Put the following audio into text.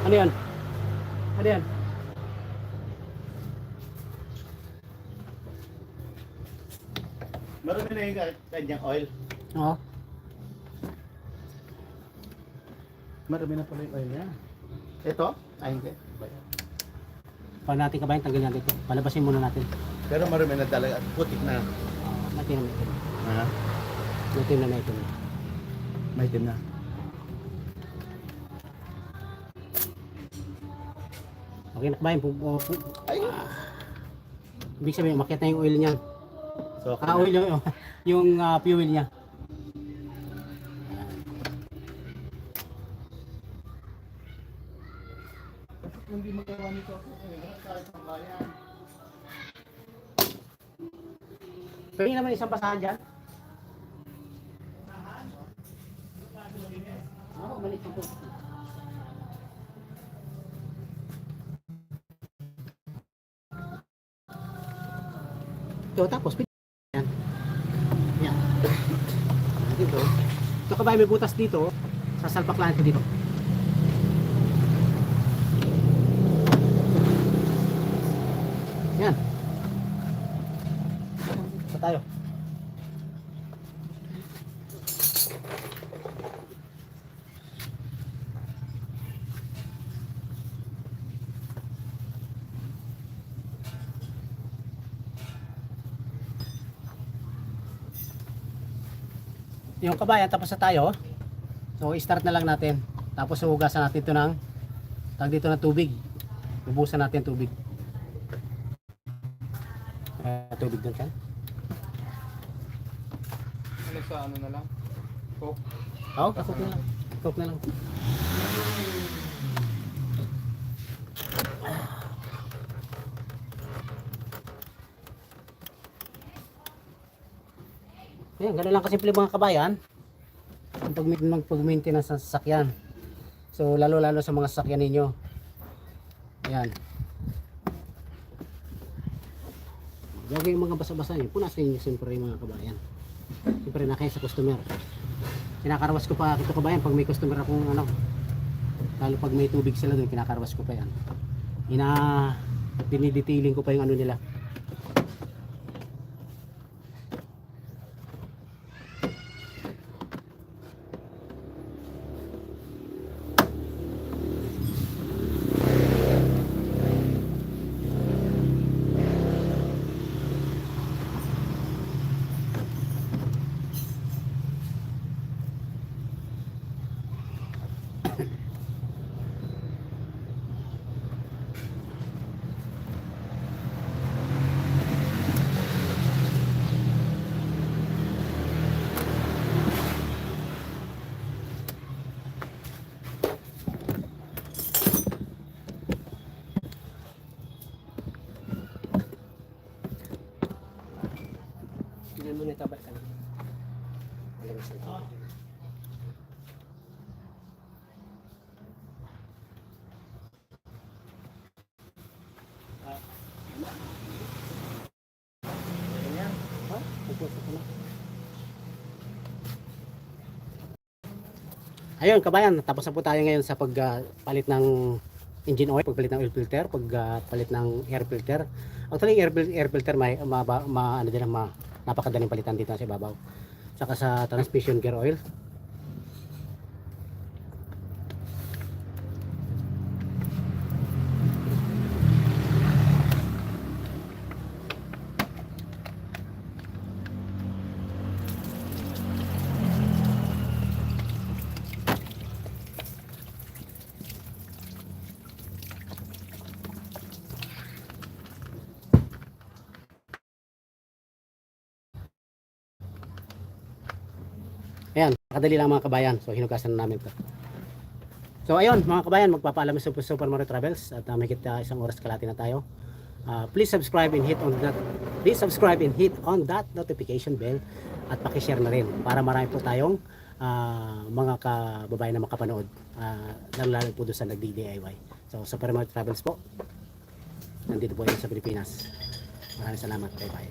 Ano yan? Ano yan? Marami na yung kanyang oil. Oo. Marami na pala yung oil niya. Ito? Ay, hindi. Pag natin kabayan, tanggalin natin ito. Palabasin muna natin. Pero marami na talaga at putik na. Natin na ito. Ha? Natin na ito. May itim na. Okay na kabayan. Ay! Ibig sabihin, umakyat na yung oil niya. So, Oil yung fuel niya. hindi magawa nito ako. Kahit ang bayan. Pwede naman isang basahan dyan. Oo, balik ito. Ito, tapos yan. Yan. Dito. Ito kabayan, may butas dito. Sasalpak lang ito dito. Yan. Sa tayo. Yung kabayan, tapos na tayo. So, i-start na lang natin. Tapos hugasan natin ito ng tag dito ng tubig. Ubusan natin tubig. Tubig doon kan? Ano sa ano na lang? Coke? Oo, coke na lang. Coke na lang. Ayan, gano'n lang kasimple mga kabayan. Pag-maintenance ng sasakyan. So, lalo-lalo sa mga sasakyan ninyo. Ayan. Huwag yung mga basa-basa nyo. Punasin nyo siyempre yung mga kabayan. Siyempre na kayo sa customer. Kinakarwas ko pa ito kabayan pag may customer akong ano. Lalo pag may tubig sila doon, kinakarwas ko pa yan. Dinidetailing ko pa yung ano nila. Hindi mo nitabal ka na. Malabas ito. Ayun kabayan, tapos na po tayo ngayon sa pagpalit ng engine oil, pagpalit ng oil filter, pagpalit ng air filter. Actually, air filter ano din napakadaling palitan dito sa ibabaw. Saka sa transmission gear oil. Ayan, kadali lang mga kabayan. So hinugasan na namin 'to. So ayun mga kabayan, magpapaalam sa Super Mario Travels at may kita isang oras kalahati na tayo. Please subscribe and hit on that notification bell at paki-share na rin para marami po tayong mga kababayan na makapanood, lalo po doon sa nagdi-DIY. So Super Mario Travels po. Nandito po yan sa Pilipinas. Maraming salamat. Bye bye.